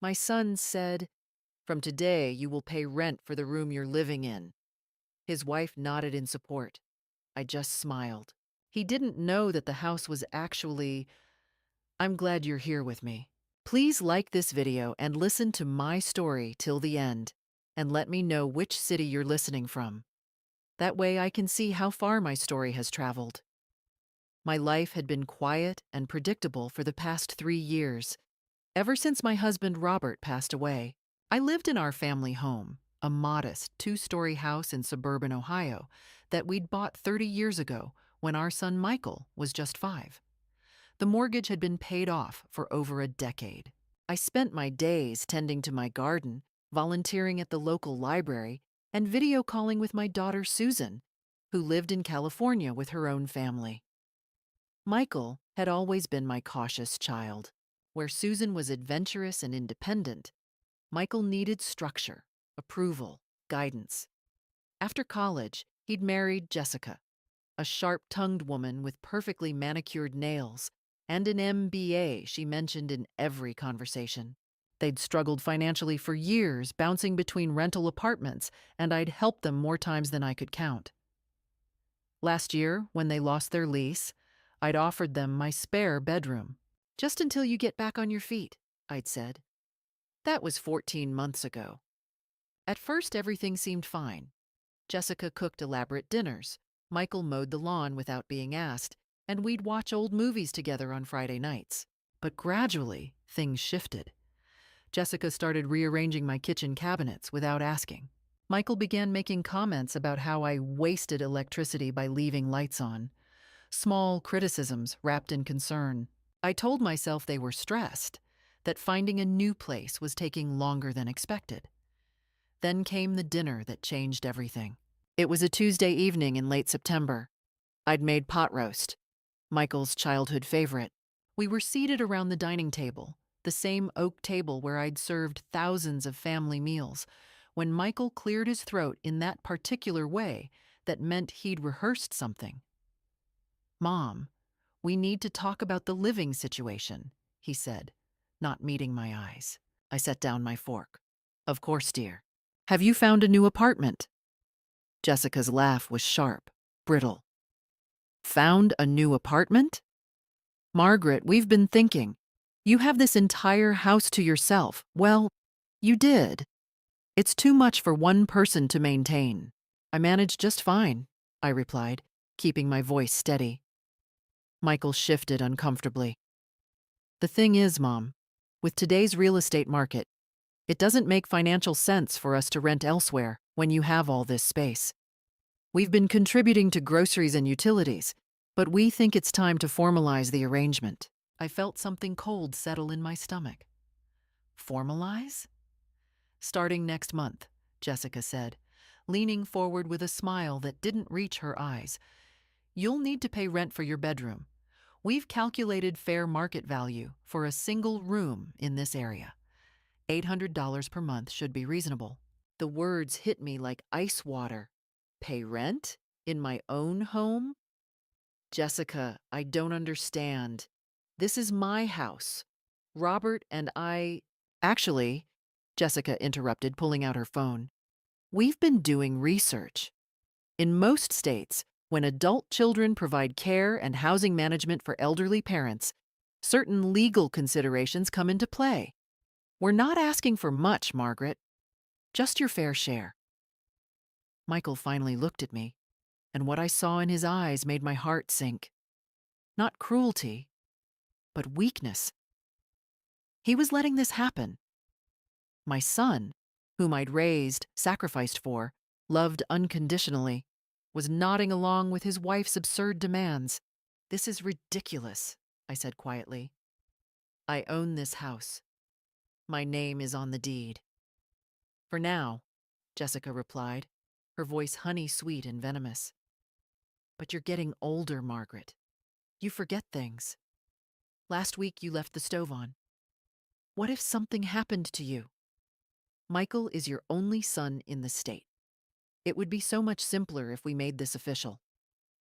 My son said, "From today, you will pay rent for the room you're living in." His wife nodded in support. I just smiled. He didn't know that the house was actually. I'm glad you're here with me. Please like this video and listen to my story till the end, and let me know which city you're listening from. That way I can see how far my story has traveled. My life had been quiet and predictable for the past 3 years, ever since my husband Robert passed away. I lived in our family home, a modest 2-story house in suburban Ohio that we'd bought 30 years ago when our son Michael was just 5. The mortgage had been paid off for over a decade. I spent my days tending to my garden, volunteering at the local library, and video calling with my daughter Susan, who lived in California with her own family. Michael had always been my cautious child. Where Susan was adventurous and independent, Michael needed structure, approval, guidance. After college, he'd married Jessica, a sharp-tongued woman with perfectly manicured nails and an MBA she mentioned in every conversation. They'd struggled financially for years, bouncing between rental apartments, and I'd helped them more times than I could count. Last year, when they lost their lease, I'd offered them my spare bedroom. "Just until you get back on your feet," I'd said. That was 14 months ago. At first, everything seemed fine. Jessica cooked elaborate dinners, Michael mowed the lawn without being asked, and we'd watch old movies together on Friday nights. But gradually, things shifted. Jessica started rearranging my kitchen cabinets without asking. Michael began making comments about how I wasted electricity by leaving lights on. Small criticisms wrapped in concern. I told myself they were stressed, that finding a new place was taking longer than expected. Then came the dinner that changed everything. It was a Tuesday evening in late September. I'd made pot roast, Michael's childhood favorite. We were seated around the dining table, the same oak table where I'd served thousands of family meals, when Michael cleared his throat in that particular way that meant he'd rehearsed something. "Mom, we need to talk about the living situation," he said, not meeting my eyes. I set down my fork. "Of course, dear. Have you found a new apartment?" Jessica's laugh was sharp, brittle. "Found a new apartment? Margaret, we've been thinking. You have this entire house to yourself. Well, you did. It's too much for one person to maintain." "I manage just fine," I replied, keeping my voice steady. Michael shifted uncomfortably. "The thing is, Mom, with today's real estate market, it doesn't make financial sense for us to rent elsewhere when you have all this space. We've been contributing to groceries and utilities, but we think it's time to formalize the arrangement." I felt something cold settle in my stomach. "Formalize?" "Starting next month," Jessica said, leaning forward with a smile that didn't reach her eyes. "You'll need to pay rent for your bedroom. We've calculated fair market value for a single room in this area. $800 per month should be reasonable." The words hit me like ice water. Pay rent? In my own home? "Jessica, I don't understand. This is my house. Robert and I—" "Actually," Jessica interrupted, pulling out her phone, "we've been doing research. In most states, when adult children provide care and housing management for elderly parents, certain legal considerations come into play. We're not asking for much, Margaret. Just your fair share." Michael finally looked at me, and what I saw in his eyes made my heart sink. Not cruelty, but weakness. He was letting this happen. My son, whom I'd raised, sacrificed for, loved unconditionally, was nodding along with his wife's absurd demands. "This is ridiculous," I said quietly. "I own this house. My name is on the deed." "For now," Jessica replied, her voice honey-sweet and venomous. "But you're getting older, Margaret. You forget things. Last week you left the stove on. What if something happened to you? Michael is your only son in the state. It would be so much simpler if we made this official.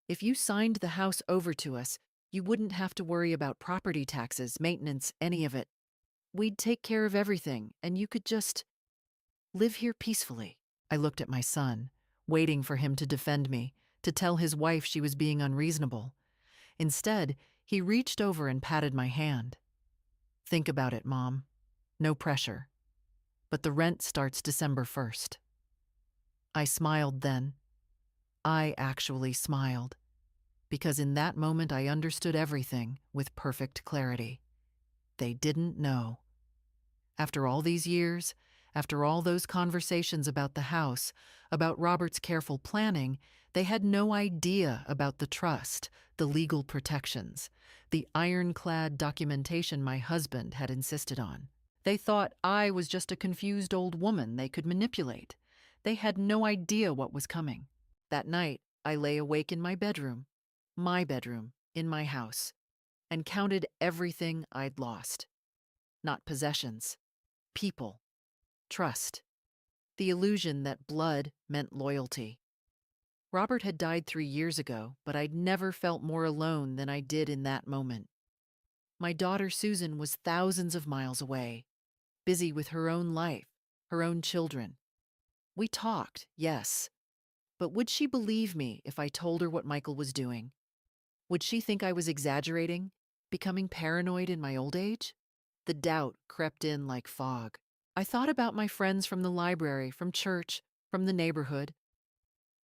If you signed the house over to us, you wouldn't have to worry about property taxes, maintenance, any of it. We'd take care of everything, and you could just live here peacefully. I looked at my son, waiting for him to defend me, to tell his wife she was being unreasonable. Instead, he reached over and patted my hand. Think about it, Mom. No pressure. But the rent starts December 1st. I smiled then. I actually smiled. Because in that moment I understood everything with perfect clarity. They didn't know. After all these years, after all those conversations about the house, about Robert's careful planning, they had no idea about the trust, the legal protections, the ironclad documentation my husband had insisted on. They thought I was just a confused old woman they could manipulate. They had no idea what was coming. That night, I lay awake in my bedroom, in my house, and counted everything I'd lost. Not possessions, people, trust, the illusion that blood meant loyalty. Robert had died 3 years ago, but I'd never felt more alone than I did in that moment. My daughter Susan was thousands of miles away, busy with her own life, her own children. We talked, yes, but would she believe me if I told her what Michael was doing? Would she think I was exaggerating, becoming paranoid in my old age? The doubt crept in like fog. I thought about my friends from the library, from church, from the neighborhood.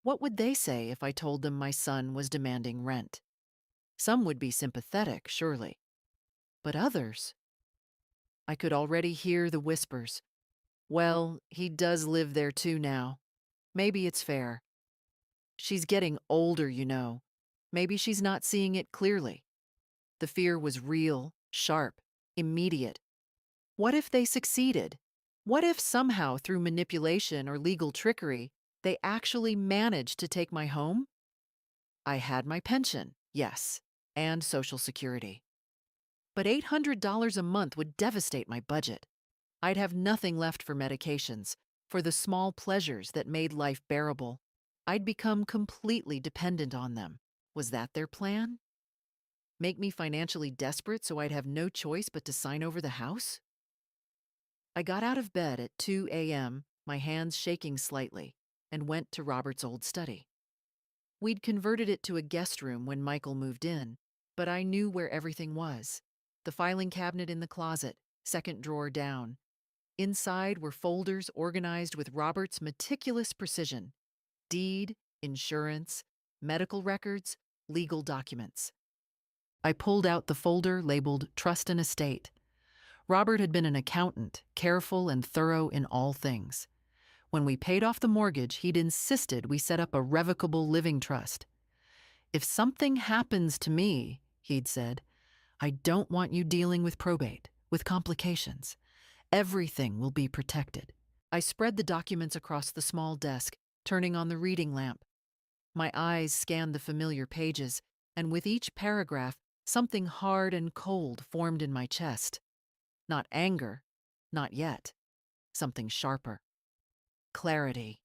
What would they say if I told them my son was demanding rent? Some would be sympathetic, surely. But others? I could already hear the whispers. Well, he does live there too now. Maybe it's fair. She's getting older, you know. Maybe she's not seeing it clearly. The fear was real, sharp, immediate. What if they succeeded? What if somehow, through manipulation or legal trickery, they actually managed to take my home? I had my pension, yes, and Social Security. But $800 a month would devastate my budget. I'd have nothing left for medications, for the small pleasures that made life bearable. I'd become completely dependent on them. Was that their plan? Make me financially desperate so I'd have no choice but to sign over the house? I got out of bed at 2 a.m., my hands shaking slightly, and went to Robert's old study. We'd converted it to a guest room when Michael moved in, but I knew where everything was. The filing cabinet in the closet, second drawer down. Inside were folders organized with Robert's meticulous precision: deed, insurance, medical records, legal documents. I pulled out the folder labeled Trust and Estate. Robert had been an accountant, careful and thorough in all things. When we paid off the mortgage, he'd insisted we set up a revocable living trust. If something happens to me, he'd said, I don't want you dealing with probate, with complications. Everything will be protected. I spread the documents across the small desk, turning on the reading lamp. My eyes scanned the familiar pages, and with each paragraph, something hard and cold formed in my chest. Not anger, not yet. Something sharper. Clarity.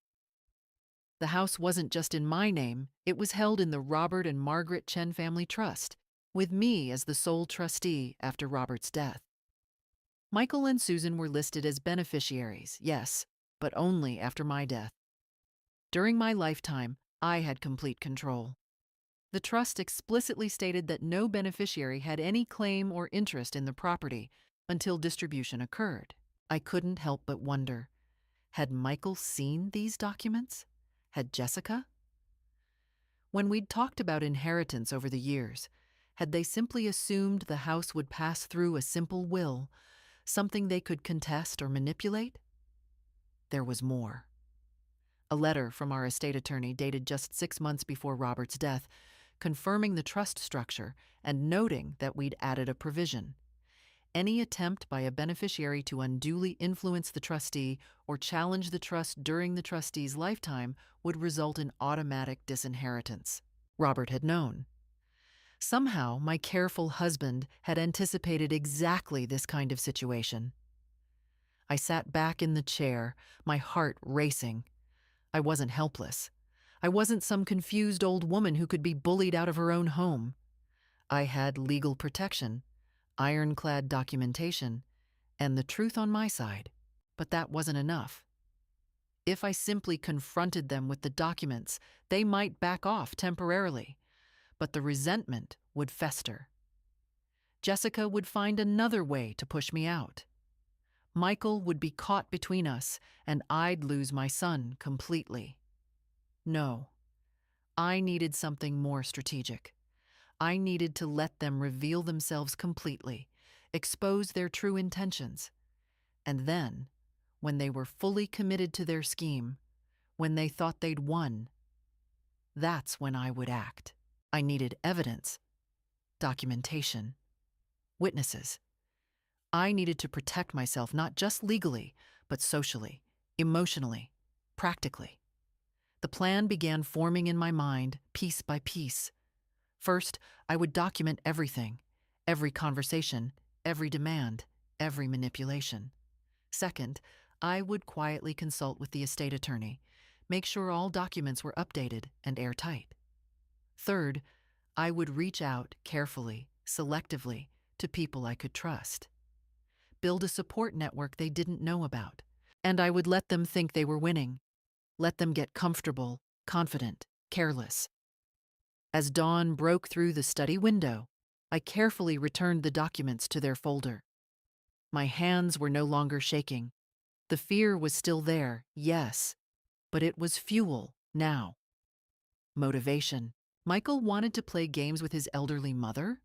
The house wasn't just in my name, it was held in the Robert and Margaret Chen Family Trust, with me as the sole trustee after Robert's death. Michael and Susan were listed as beneficiaries, yes, but only after my death. During my lifetime, I had complete control. The trust explicitly stated that no beneficiary had any claim or interest in the property until distribution occurred. I couldn't help but wonder, had Michael seen these documents? Had Jessica? When we'd talked about inheritance over the years, had they simply assumed the house would pass through a simple will, something they could contest or manipulate? There was more. A letter from our estate attorney dated just 6 months before Robert's death, confirming the trust structure and noting that we'd added a provision. Any attempt by a beneficiary to unduly influence the trustee or challenge the trust during the trustee's lifetime would result in automatic disinheritance. Robert had known. Somehow, my careful husband had anticipated exactly this kind of situation. I sat back in the chair, my heart racing. I wasn't helpless. I wasn't some confused old woman who could be bullied out of her own home. I had legal protection, ironclad documentation, and the truth on my side. But that wasn't enough. If I simply confronted them with the documents, they might back off temporarily, but the resentment would fester. Jessica would find another way to push me out. Michael would be caught between us, and I'd lose my son completely. No, I needed something more strategic. I needed to let them reveal themselves completely, expose their true intentions. And then, when they were fully committed to their scheme, when they thought they'd won, that's when I would act. I needed evidence, documentation, witnesses. I needed to protect myself not just legally, but socially, emotionally, practically. The plan began forming in my mind, piece by piece. First, I would document everything, every conversation, every demand, every manipulation. Second, I would quietly consult with the estate attorney, make sure all documents were updated and airtight. Third, I would reach out carefully, selectively, to people I could trust. Build a support network they didn't know about. And I would let them think they were winning. Let them get comfortable, confident, careless. As dawn broke through the study window, I carefully returned the documents to their folder. My hands were no longer shaking. The fear was still there, yes, but it was fuel now. Motivation. Michael wanted to play games with his elderly mother?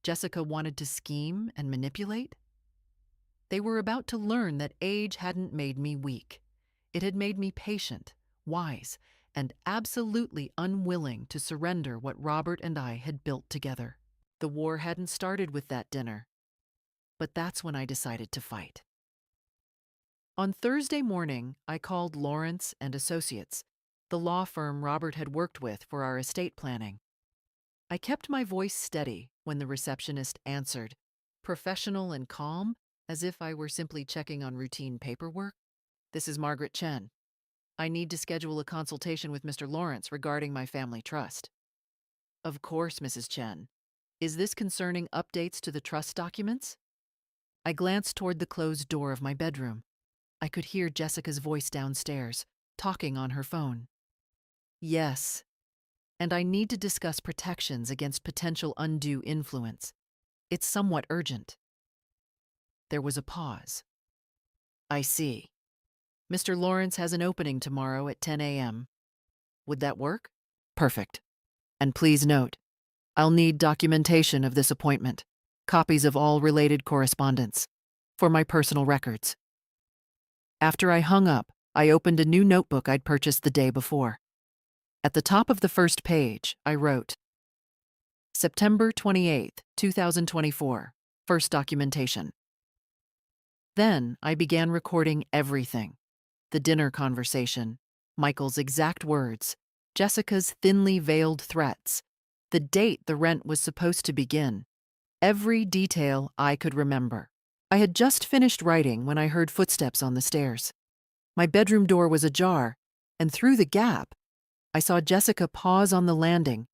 Jessica wanted to scheme and manipulate? They were about to learn that age hadn't made me weak. It had made me patient, wise, and absolutely unwilling to surrender what Robert and I had built together. The war hadn't started with that dinner, but that's when I decided to fight. On Thursday morning, I called Lawrence and Associates, the law firm Robert had worked with for our estate planning. I kept my voice steady when the receptionist answered, professional and calm, as if I were simply checking on routine paperwork. This is Margaret Chen. I need to schedule a consultation with Mr. Lawrence regarding my family trust. Of course, Mrs. Chen. Is this concerning updates to the trust documents? I glanced toward the closed door of my bedroom. I could hear Jessica's voice downstairs, talking on her phone. Yes, and I need to discuss protections against potential undue influence. It's somewhat urgent. There was a pause. I see. Mr. Lawrence has an opening tomorrow at 10 a.m. Would that work? Perfect. And please note, I'll need documentation of this appointment, copies of all related correspondence, for my personal records. After I hung up, I opened a new notebook I'd purchased the day before. At the top of the first page, I wrote, September 28, 2024, first documentation. Then I began recording everything. The dinner conversation, Michael's exact words, Jessica's thinly veiled threats, the date the rent was supposed to begin. Every detail I could remember. I had just finished writing when I heard footsteps on the stairs. My bedroom door was ajar, and through the gap, I saw Jessica pause on the landing,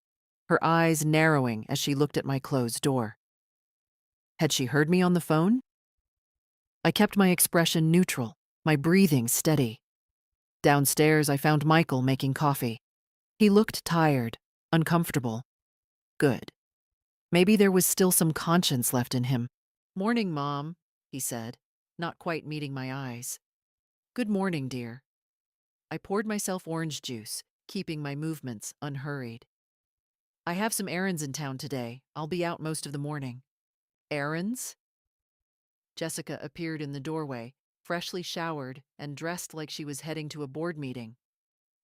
her eyes narrowing as she looked at my closed door. Had she heard me on the phone? I kept my expression neutral, my breathing steady. Downstairs, I found Michael making coffee. He looked tired, uncomfortable. Good. Maybe there was still some conscience left in him. Morning, Mom, he said, not quite meeting my eyes. Good morning, dear. I poured myself orange juice, keeping my movements unhurried. I have some errands in town today. I'll be out most of the morning. Errands? Jessica appeared in the doorway, freshly showered and dressed like she was heading to a board meeting.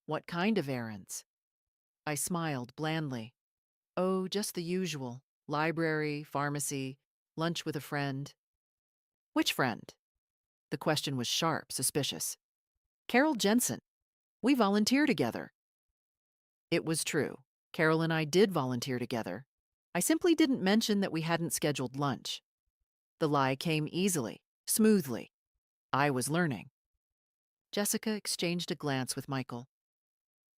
What kind of errands? I smiled blandly. Oh, just the usual. Library, pharmacy, lunch with a friend. Which friend? The question was sharp, suspicious. Carol Jensen. We volunteer together. It was true. Carol and I did volunteer together. I simply didn't mention that we hadn't scheduled lunch. The lie came easily, smoothly. I was learning. Jessica exchanged a glance with Michael.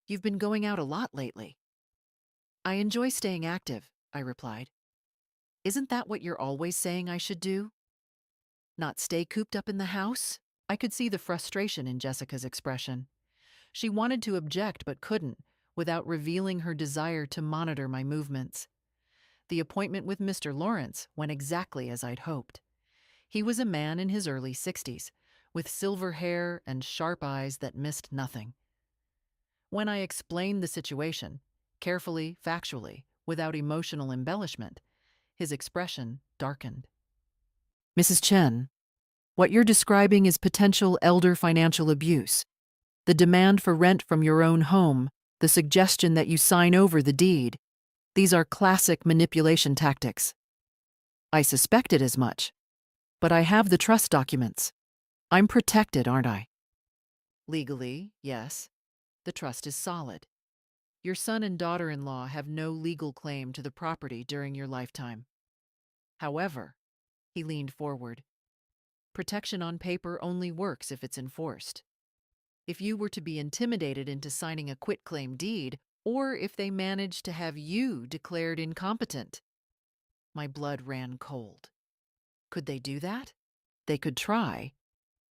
You've been going out a lot lately. I enjoy staying active, I replied. Isn't that what you're always saying I should do? Not stay cooped up in the house? I could see the frustration in Jessica's expression. She wanted to object but couldn't, without revealing her desire to monitor my movements. The appointment with Mr. Lawrence went exactly as I'd hoped. He was a man in his early 60s, with silver hair and sharp eyes that missed nothing. When I explained the situation, carefully, factually, without emotional embellishment, his expression darkened. Mrs. Chen, what you're describing is potential elder financial abuse. The demand for rent from your own home, the suggestion that you sign over the deed. These are classic manipulation tactics. I suspected as much, but I have the trust documents. I'm protected, aren't I? Legally, yes. The trust is solid. Your son and daughter-in-law have no legal claim to the property during your lifetime. However, he leaned forward, protection on paper only works if it's enforced. If you were to be intimidated into signing a quitclaim deed, or if they managed to have you declared incompetent. My blood ran cold. Could they do that? They could try.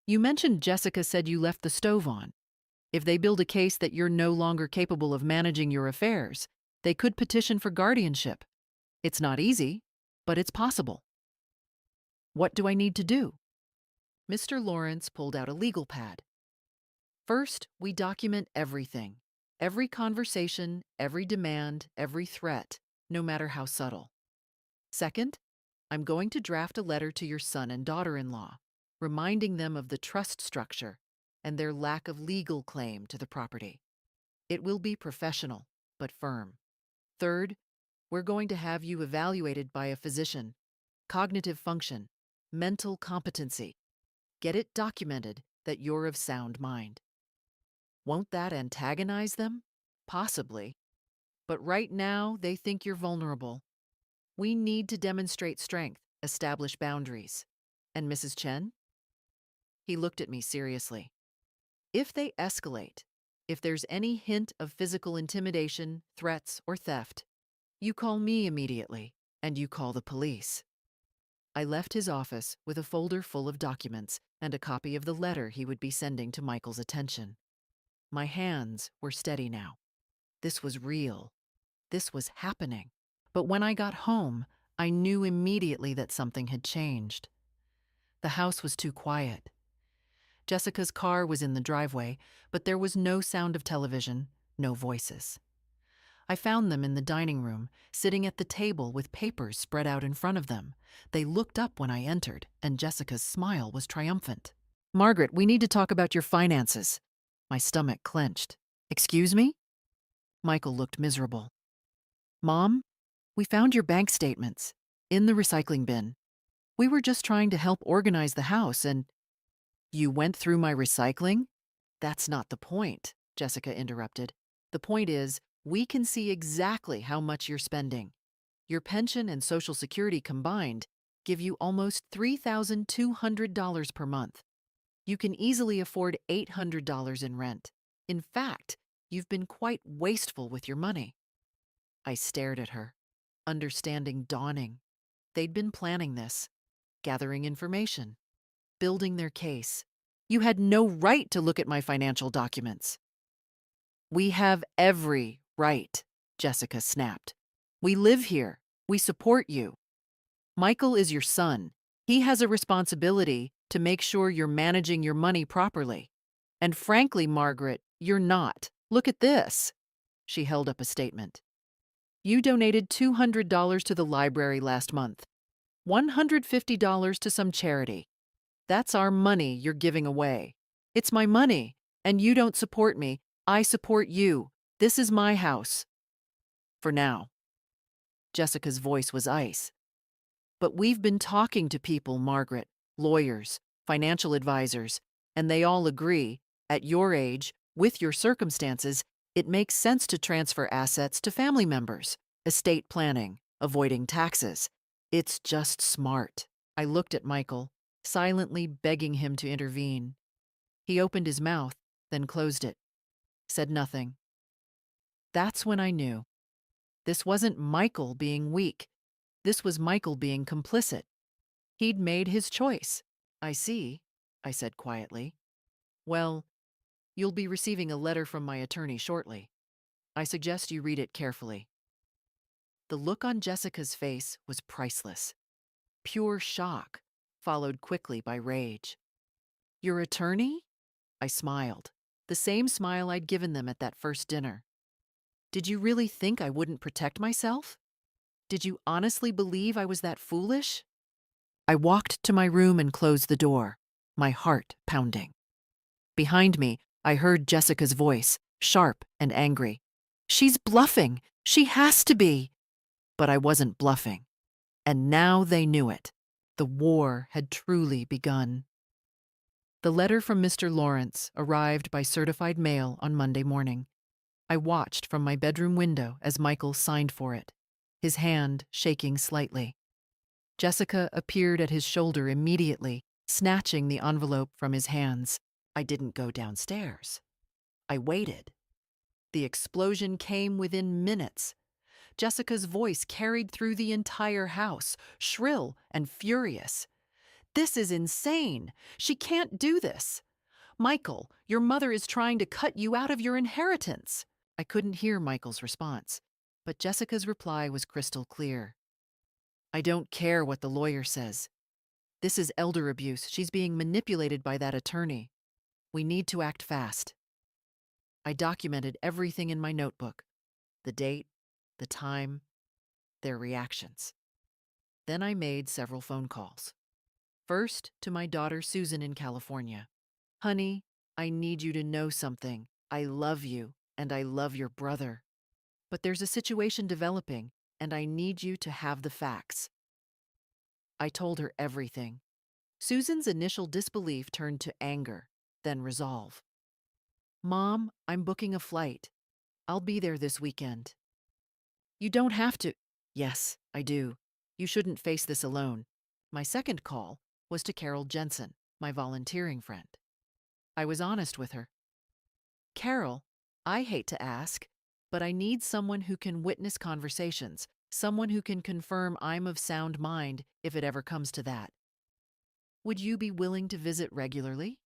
You mentioned Jessica said you left the stove on. If they build a case that you're no longer capable of managing your affairs, they could petition for guardianship. It's not easy, but it's possible. What do I need to do? Mr. Lawrence pulled out a legal pad. First, we document everything. Every conversation, every demand, every threat, no matter how subtle. Second, I'm going to draft a letter to your son and daughter-in-law, reminding them of the trust structure and their lack of legal claim to the property. It will be professional, but firm. Third, we're going to have you evaluated by a physician. Cognitive function, mental competency. Get it documented that you're of sound mind. Won't that antagonize them? Possibly. But right now, they think you're vulnerable. We need to demonstrate strength, establish boundaries. And Mrs. Chen? He looked at me seriously. If they escalate, if there's any hint of physical intimidation, threats, or theft, you call me immediately, and you call the police. I left his office with a folder full of documents and a copy of the letter he would be sending to Michael's attention. My hands were steady now. This was real. This was happening. But when I got home, I knew immediately that something had changed. The house was too quiet. Jessica's car was in the driveway, but there was no sound of television, no voices. I found them in the dining room, sitting at the table with papers spread out in front of them. They looked up when I entered, and Jessica's smile was triumphant. Margaret, we need to talk about your finances. My stomach clenched. Excuse me? Michael looked miserable. Mom, we found your bank statements in the recycling bin. We were just trying to help organize the house and... You went through my recycling? That's not the point, Jessica interrupted. The point is, we can see exactly how much you're spending. Your pension and Social Security combined give you almost $3,200 per month. You can easily afford $800 in rent. In fact, you've been quite wasteful with your money. I stared at her, understanding dawning. They'd been planning this, gathering information, building their case. You had no right to look at my financial documents. We have every right, Jessica snapped. We live here. We support you. Michael is your son. He has a responsibility to make sure you're managing your money properly. And frankly, Margaret, you're not. Look at this. She held up a statement. You donated $200 to the library last month, $150 to some charity. That's our money you're giving away. It's my money, and you don't support me. I support you. This is my house. For now. Jessica's voice was ice. But we've been talking to people, Margaret, lawyers, financial advisors, and they all agree, at your age, with your circumstances, it makes sense to transfer assets to family members, estate planning, avoiding taxes. It's just smart. I looked at Michael, silently begging him to intervene. He opened his mouth, then closed it, said nothing. That's when I knew. This wasn't Michael being weak. This was Michael being complicit. He'd made his choice. I see, I said quietly. Well, you'll be receiving a letter from my attorney shortly. I suggest you read it carefully. The look on Jessica's face was priceless. Pure shock, followed quickly by rage. Your attorney? I smiled, the same smile I'd given them at that first dinner. Did you really think I wouldn't protect myself? Did you honestly believe I was that foolish? I walked to my room and closed the door, my heart pounding. Behind me, I heard Jessica's voice, sharp and angry. She's bluffing. She has to be. But I wasn't bluffing. And now they knew it. The war had truly begun. The letter from Mr. Lawrence arrived by certified mail on Monday morning. I watched from my bedroom window as Michael signed for it, his hand shaking slightly. Jessica appeared at his shoulder immediately, snatching the envelope from his hands. I didn't go downstairs. I waited. The explosion came within minutes. Jessica's voice carried through the entire house, shrill and furious. This is insane. She can't do this. Michael, your mother is trying to cut you out of your inheritance. I couldn't hear Michael's response, but Jessica's reply was crystal clear. I don't care what the lawyer says. This is elder abuse. She's being manipulated by that attorney. We need to act fast. I documented everything in my notebook, the date, the time, their reactions. Then I made several phone calls. First, to my daughter Susan in California. Honey, I need you to know something. I love you, and I love your brother. But there's a situation developing, and I need you to have the facts. I told her everything. Susan's initial disbelief turned to anger, then resolve. Mom, I'm booking a flight. I'll be there this weekend. You don't have to. Yes, I do. You shouldn't face this alone. My second call was to Carol Jensen, my volunteering friend. I was honest with her. Carol, I hate to ask, but I need someone who can witness conversations, someone who can confirm I'm of sound mind if it ever comes to that. Would you be willing to visit regularly?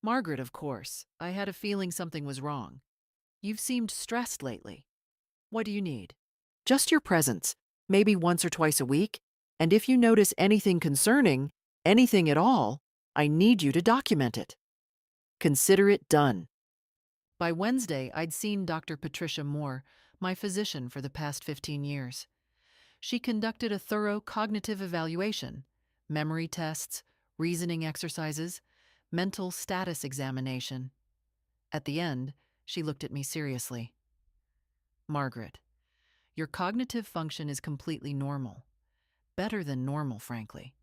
Margaret, of course. I had a feeling something was wrong. You've seemed stressed lately. What do you need? Just your presence, maybe once or twice a week. And if you notice anything concerning, anything at all, I need you to document it. Consider it done. By Wednesday, I'd seen Dr. Patricia Moore, my physician for the past 15 years. She conducted a thorough cognitive evaluation, memory tests, reasoning exercises, mental status examination. At the end, she looked at me seriously. Margaret, your cognitive function is completely normal. Better than normal, frankly.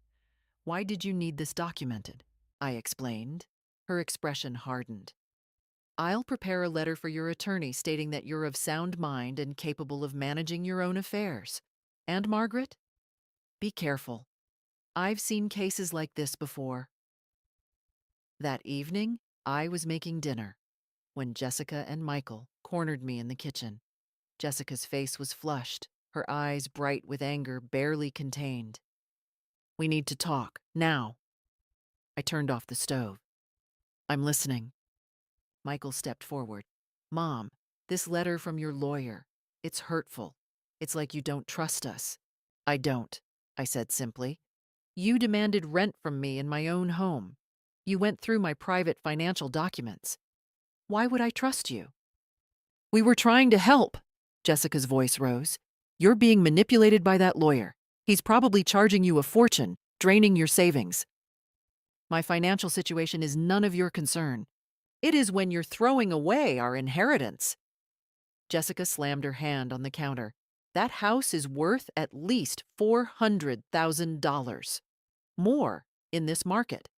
Why did you need this documented? I explained. Her expression hardened. I'll prepare a letter for your attorney stating that you're of sound mind and capable of managing your own affairs. And Margaret, be careful. I've seen cases like this before. That evening, I was making dinner when Jessica and Michael cornered me in the kitchen. Jessica's face was flushed, her eyes bright with anger barely contained. We need to talk, now. I turned off the stove. I'm listening. Michael stepped forward. Mom, this letter from your lawyer, it's hurtful. It's like you don't trust us. I don't, I said simply. You demanded rent from me in my own home. You went through my private financial documents. Why would I trust you? We were trying to help. Jessica's voice rose. You're being manipulated by that lawyer. He's probably charging you a fortune, draining your savings. My financial situation is none of your concern. It is when you're throwing away our inheritance. Jessica slammed her hand on the counter. That house is worth at least $400,000. More in this market.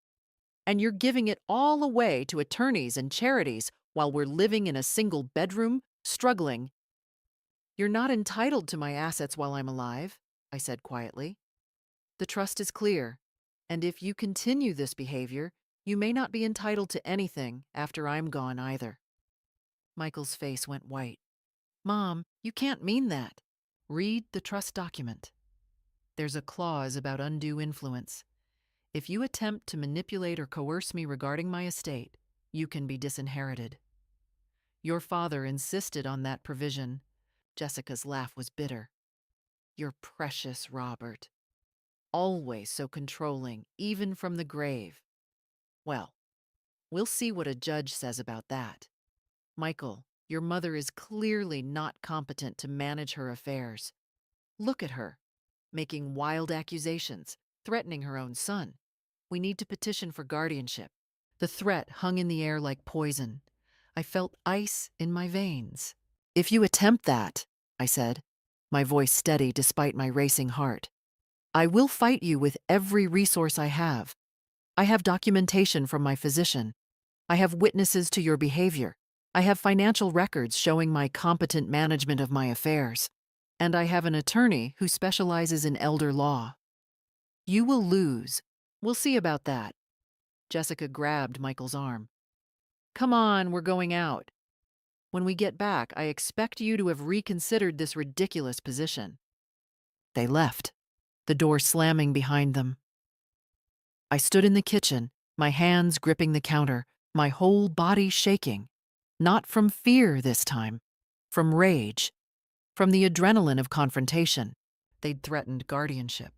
And you're giving it all away to attorneys and charities while we're living in a single bedroom, struggling. You're not entitled to my assets while I'm alive, I said quietly. The trust is clear, and if you continue this behavior, you may not be entitled to anything after I'm gone either. Michael's face went white. Mom, you can't mean that. Read the trust document. There's a clause about undue influence. If you attempt to manipulate or coerce me regarding my estate, you can be disinherited. Your father insisted on that provision. Jessica's laugh was bitter. Your precious Robert. Always so controlling, even from the grave. Well, we'll see what a judge says about that. Michael, your mother is clearly not competent to manage her affairs. Look at her, making wild accusations, threatening her own son. We need to petition for guardianship. The threat hung in the air like poison. I felt ice in my veins. If you attempt that, I said, my voice steady despite my racing heart, I will fight you with every resource I have. I have documentation from my physician. I have witnesses to your behavior. I have financial records showing my competent management of my affairs. And I have an attorney who specializes in elder law. You will lose. We'll see about that. Jessica grabbed Michael's arm. Come on, we're going out. When we get back, I expect you to have reconsidered this ridiculous position. They left, the door slamming behind them. I stood in the kitchen, my hands gripping the counter, my whole body shaking. Not from fear this time, from rage, from the adrenaline of confrontation. They'd threatened guardianship.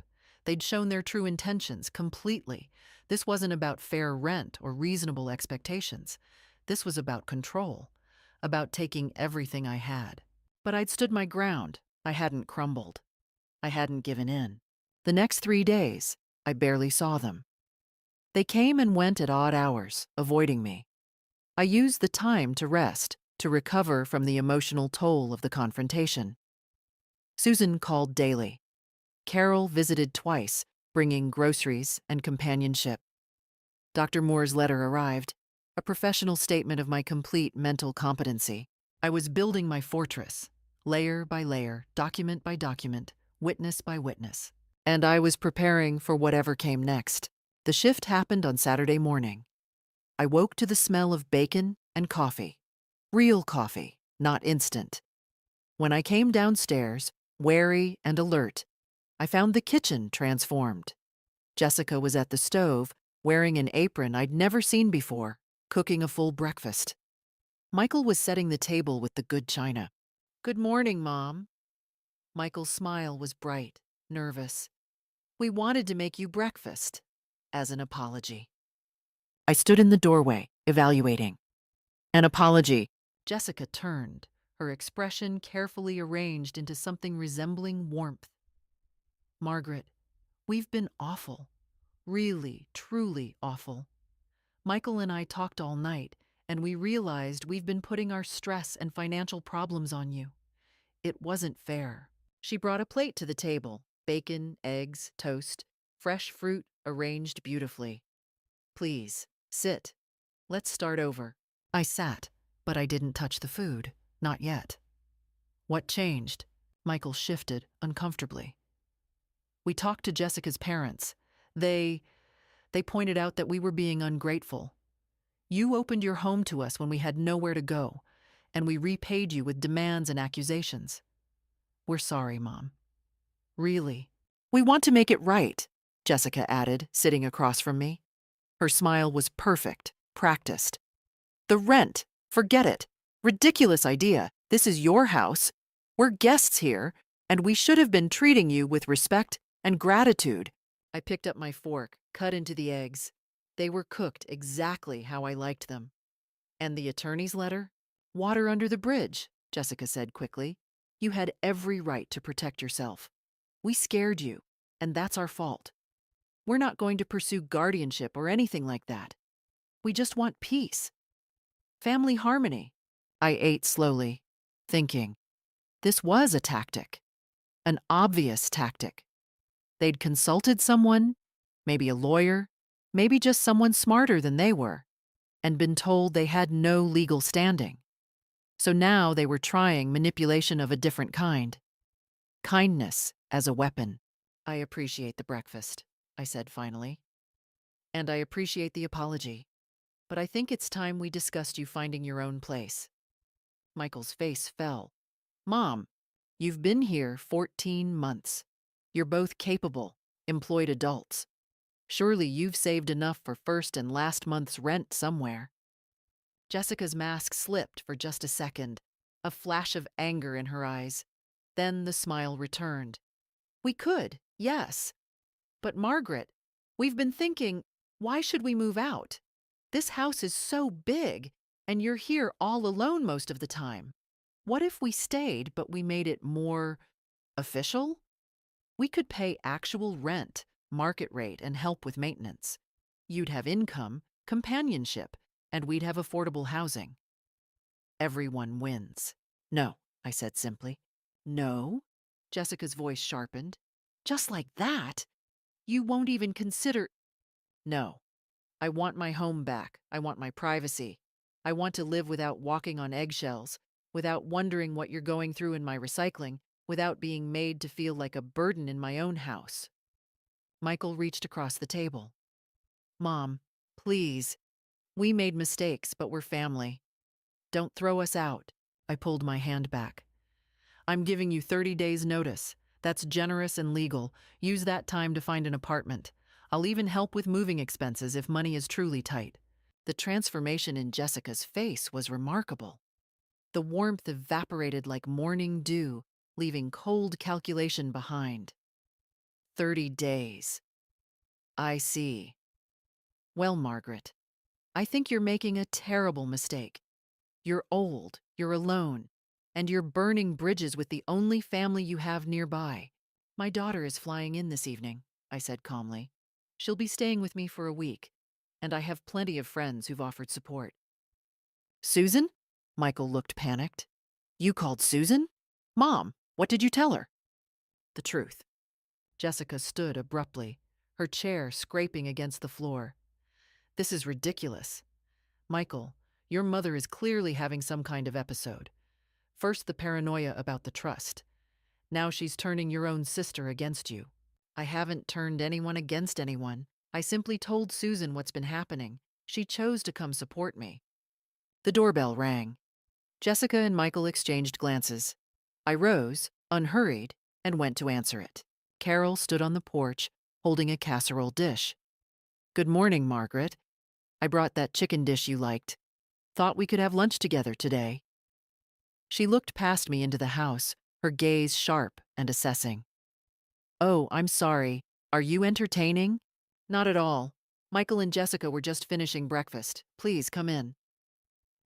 They'd shown their true intentions completely. This wasn't about fair rent or reasonable expectations. This was about control, about taking everything I had. But I'd stood my ground. I hadn't crumbled. I hadn't given in. The next 3 days, I barely saw them. They came and went at odd hours, avoiding me. I used the time to rest, to recover from the emotional toll of the confrontation. Susan called daily. Carol visited twice, bringing groceries and companionship. Dr. Moore's letter arrived, a professional statement of my complete mental competency. I was building my fortress, layer by layer, document by document, witness by witness. And I was preparing for whatever came next. The shift happened on Saturday morning. I woke to the smell of bacon and coffee. Real coffee, not instant. When I came downstairs, wary and alert, I found the kitchen transformed. Jessica was at the stove, wearing an apron I'd never seen before, cooking a full breakfast. Michael was setting the table with the good china. Good morning, Mom. Michael's smile was bright, nervous. We wanted to make you breakfast, as an apology. I stood in the doorway, evaluating. An apology. Jessica turned, her expression carefully arranged into something resembling warmth. Margaret, we've been awful. Really, truly awful. Michael and I talked all night, and we realized we've been putting our stress and financial problems on you. It wasn't fair. She brought a plate to the table, bacon, eggs, toast, fresh fruit arranged beautifully. Please, sit. Let's start over. I sat, but I didn't touch the food. Not yet. What changed? Michael shifted uncomfortably. We talked to Jessica's parents. They pointed out that we were being ungrateful. You opened your home to us when we had nowhere to go, and we repaid you with demands and accusations. We're sorry, Mom. Really? We want to make it right, Jessica added, sitting across from me. Her smile was perfect, practiced. The rent, forget it. Ridiculous idea. This is your house. We're guests here, and we should have been treating you with respect and gratitude. I picked up my fork, cut into the eggs. They were cooked exactly how I liked them. And the attorney's letter? Water under the bridge, Jessica said quickly. You had every right to protect yourself. We scared you, and that's our fault. We're not going to pursue guardianship or anything like that. We just want peace. Family harmony. I ate slowly, thinking. This was a tactic. An obvious tactic. They'd consulted someone, maybe a lawyer, maybe just someone smarter than they were, and been told they had no legal standing. So now they were trying manipulation of a different kind. Kindness as a weapon. I appreciate the breakfast, I said finally. And I appreciate the apology. But I think it's time we discussed you finding your own place. Michael's face fell. Mom, you've been here 14 months. You're both capable, employed adults. Surely you've saved enough for first and last month's rent somewhere. Jessica's mask slipped for just a second, a flash of anger in her eyes. Then the smile returned. We could, yes. But Margaret, we've been thinking, why should we move out? This house is so big, and you're here all alone most of the time. What if we stayed, but we made it more official? We could pay actual rent, market rate, and help with maintenance. You'd have income, companionship, and we'd have affordable housing. Everyone wins. No, I said simply. No? Jessica's voice sharpened. Just like that? You won't even consider. No. I want my home back. I want my privacy. I want to live without walking on eggshells, without wondering what you're going through in my recycling, without being made to feel like a burden in my own house. Michael reached across the table. Mom, please. We made mistakes, but we're family. Don't throw us out. I pulled my hand back. I'm giving you 30 days' notice. That's generous and legal. Use that time to find an apartment. I'll even help with moving expenses if money is truly tight. The transformation in Jessica's face was remarkable. The warmth evaporated like morning dew, leaving cold calculation behind. 30 days. I see. Well, Margaret, I think you're making a terrible mistake. You're old, you're alone, and you're burning bridges with the only family you have nearby. My daughter is flying in this evening, I said calmly. She'll be staying with me for a week, and I have plenty of friends who've offered support. Susan? Michael looked panicked. You called Susan? Mom, what did you tell her? The truth. Jessica stood abruptly, her chair scraping against the floor. This is ridiculous. Michael, your mother is clearly having some kind of episode. First, the paranoia about the trust. Now she's turning your own sister against you. I haven't turned anyone against anyone. I simply told Susan what's been happening. She chose to come support me. The doorbell rang. Jessica and Michael exchanged glances. I rose, unhurried, and went to answer it. Carol stood on the porch, holding a casserole dish. Good morning, Margaret. I brought that chicken dish you liked. Thought we could have lunch together today. She looked past me into the house, her gaze sharp and assessing. Oh, I'm sorry. Are you entertaining? Not at all. Michael and Jessica were just finishing breakfast. Please come in.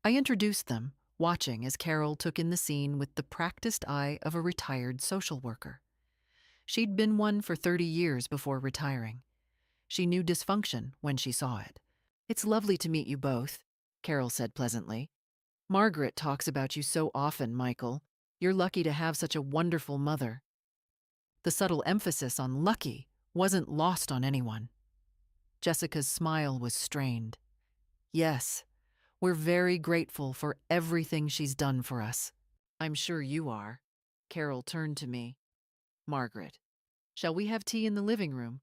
I introduced them, watching as Carol took in the scene with the practiced eye of a retired social worker. She'd been one for 30 years before retiring. She knew dysfunction when she saw it. It's lovely to meet you both, Carol said pleasantly. Margaret talks about you so often, Michael. You're lucky to have such a wonderful mother. The subtle emphasis on lucky wasn't lost on anyone. Jessica's smile was strained. Yes, we're very grateful for everything she's done for us. I'm sure you are. Carol turned to me. Margaret, shall we have tea in the living room?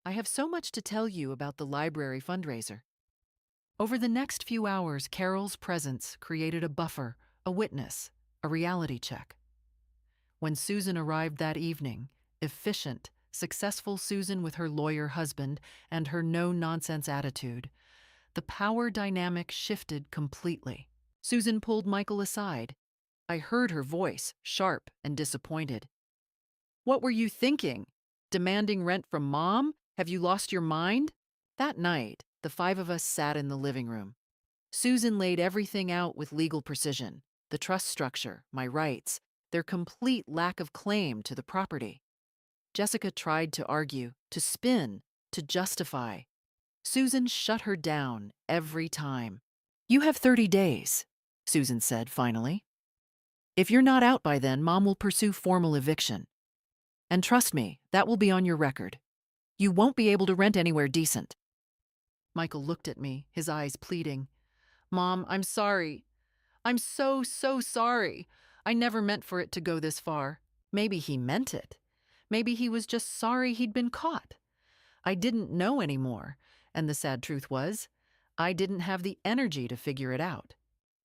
I have so much to tell you about the library fundraiser. Over the next few hours, Carol's presence created a buffer, a witness, a reality check. When Susan arrived that evening, efficient, successful Susan with her lawyer husband and her no-nonsense attitude, the power dynamic shifted completely. Susan pulled Michael aside. I heard her voice, sharp and disappointed. What were you thinking? Demanding rent from Mom? Have you lost your mind? That night, the five of us sat in the living room. Susan laid everything out with legal precision. The trust structure, my rights, their complete lack of claim to the property. Jessica tried to argue, to spin, to justify. Susan shut her down every time. You have 30 days, Susan said finally. If you're not out by then, Mom will pursue formal eviction. And trust me, that will be on your record. You won't be able to rent anywhere decent. Michael looked at me, his eyes pleading. Mom, I'm sorry. I'm so sorry. I never meant for it to go this far. Maybe he meant it. Maybe he was just sorry he'd been caught. I didn't know anymore, and the sad truth was, I didn't have the energy to figure it out.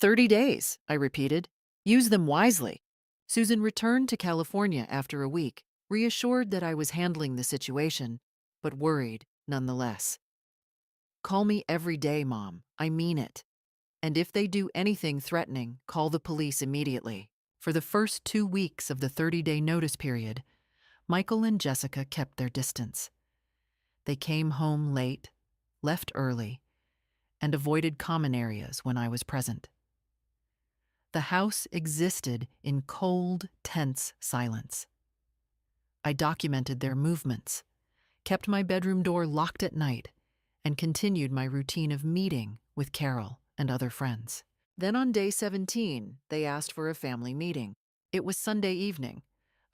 30 days, I repeated. Use them wisely. Susan returned to California after a week, reassured that I was handling the situation, but worried nonetheless. Call me every day, Mom. I mean it. And if they do anything threatening, call the police immediately. For the first 2 weeks of the 30-day notice period, Michael and Jessica kept their distance. They came home late, left early, and avoided common areas when I was present. The house existed in cold, tense silence. I documented their movements, kept my bedroom door locked at night, and continued my routine of meeting with Carol and other friends. Then on day 17, they asked for a family meeting. It was Sunday evening.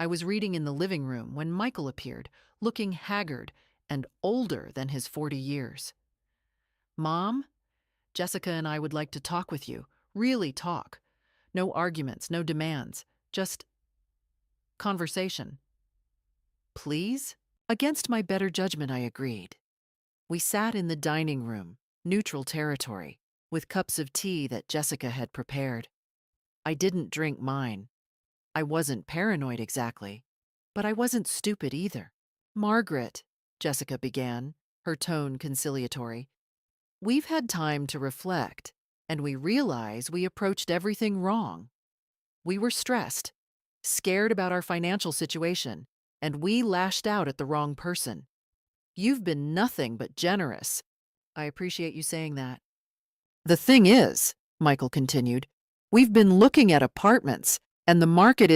I was reading in the living room when Michael appeared, looking haggard and older than his 40 years. Mom, Jessica and I would like to talk with you. Really talk. No arguments, no demands, just conversation. Please? Against my better judgment, I agreed. We sat in the dining room, neutral territory, with cups of tea that Jessica had prepared. I didn't drink mine. I wasn't paranoid exactly, but I wasn't stupid either. Margaret, Jessica began, her tone conciliatory, we've had time to reflect, and we realize we approached everything wrong. We were stressed, scared about our financial situation, and we lashed out at the wrong person. You've been nothing but generous. I appreciate you saying that. The thing is, Michael continued, we've been looking at apartments, and the market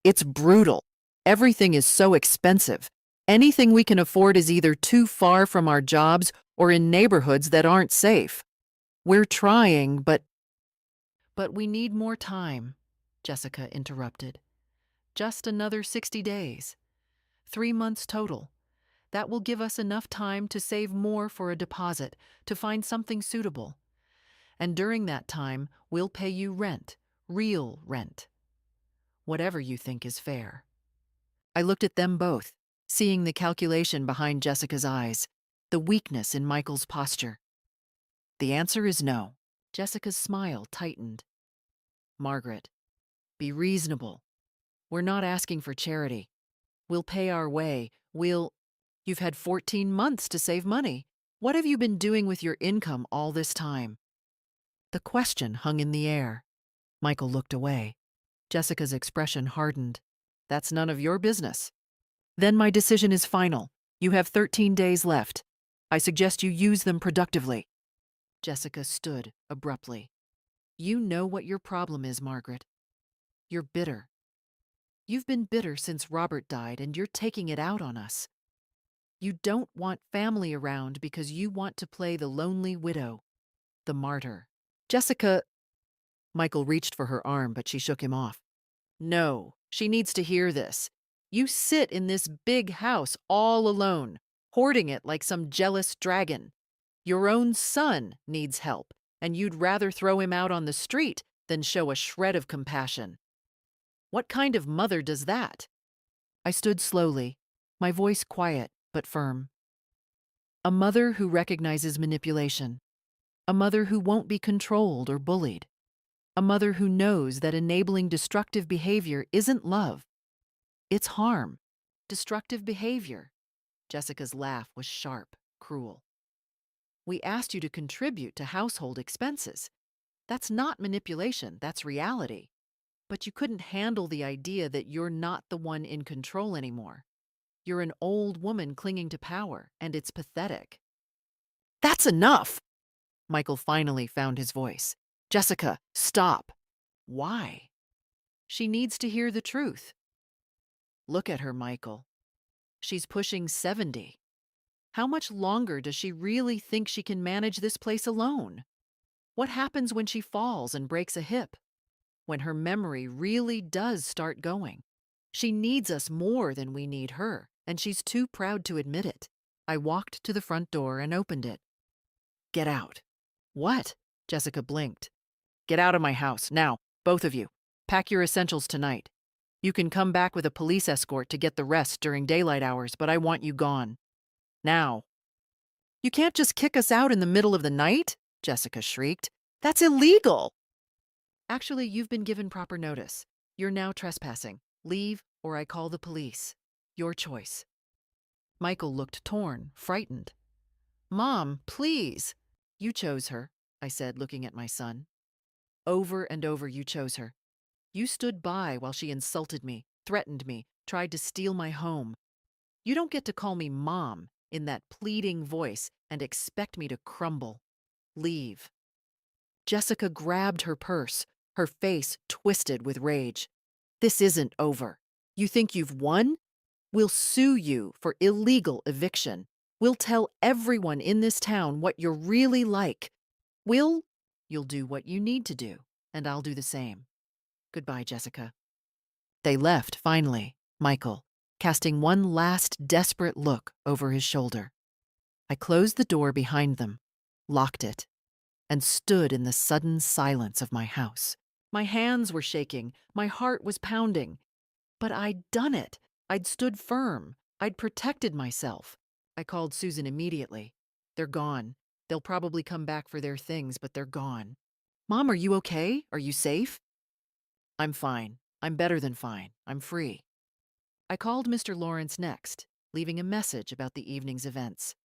it's brutal. Everything is so expensive. Anything we can afford is either too far from our jobs or in neighborhoods that aren't safe. We're trying, but we need more time, Jessica interrupted. Just another 60 days. 3 months total. That will give us enough time to save more for a deposit, to find something suitable. And during that time, we'll pay you rent, real rent. Whatever you think is fair. I looked at them both, seeing the calculation behind Jessica's eyes, the weakness in Michael's posture. The answer is no. Jessica's smile tightened. Margaret, be reasonable. We're not asking for charity. We'll pay our way. You've had 14 months to save money. What have you been doing with your income all this time? The question hung in the air. Michael looked away. Jessica's expression hardened. That's none of your business. Then my decision is final. You have 13 days left. I suggest you use them productively. Jessica stood abruptly. You know what your problem is, Margaret. You're bitter. You've been bitter since Robert died, and you're taking it out on us. You don't want family around because you want to play the lonely widow, the martyr. Jessica... Michael reached for her arm, but she shook him off. No, she needs to hear this. You sit in this big house all alone, hoarding it like some jealous dragon. Your own son needs help, and you'd rather throw him out on the street than show a shred of compassion. What kind of mother does that? I stood slowly, my voice quiet but firm. A mother who recognizes manipulation. A mother who won't be controlled or bullied. A mother who knows that enabling destructive behavior isn't love. It's harm. Destructive behavior. Jessica's laugh was sharp, cruel. We asked you to contribute to household expenses. That's not manipulation, that's reality. But you couldn't handle the idea that you're not the one in control anymore. You're an old woman clinging to power, and it's pathetic. That's enough! Michael finally found his voice. Jessica, stop. Why? She needs to hear the truth. Look at her, Michael. She's pushing 70. How much longer does she really think she can manage this place alone? What happens when she falls and breaks a hip? When her memory really does start going? She needs us more than we need her, and she's too proud to admit it. I walked to the front door and opened it. Get out. What? Jessica blinked. Get out of my house, now, both of you. Pack your essentials tonight. You can come back with a police escort to get the rest during daylight hours, but I want you gone. Now. You can't just kick us out in the middle of the night, Jessica shrieked. That's illegal. Actually, you've been given proper notice. You're now trespassing. Leave, or I call the police. Your choice. Michael looked torn, frightened. Mom, please. You chose her, I said, looking at my son. Over and over, you chose her. You stood by while she insulted me, threatened me, tried to steal my home. You don't get to call me Mom in that pleading voice and expect me to crumble. Leave. Jessica grabbed her purse, her face twisted with rage. This isn't over. You think you've won? We'll sue you for illegal eviction. We'll tell everyone in this town what you're really like. You'll do what you need to do, and I'll do the same. Goodbye, Jessica. They left, finally, Michael, casting one last desperate look over his shoulder. I closed the door behind them, locked it, and stood in the sudden silence of my house. My hands were shaking, my heart was pounding. But I'd done it. I'd stood firm. I'd protected myself. I called Susan immediately. They're gone. They'll probably come back for their things, but they're gone. Mom, are you okay? Are you safe? I'm fine. I'm better than fine. I'm free. I called Mr. Lawrence next, leaving a message about the evening's events.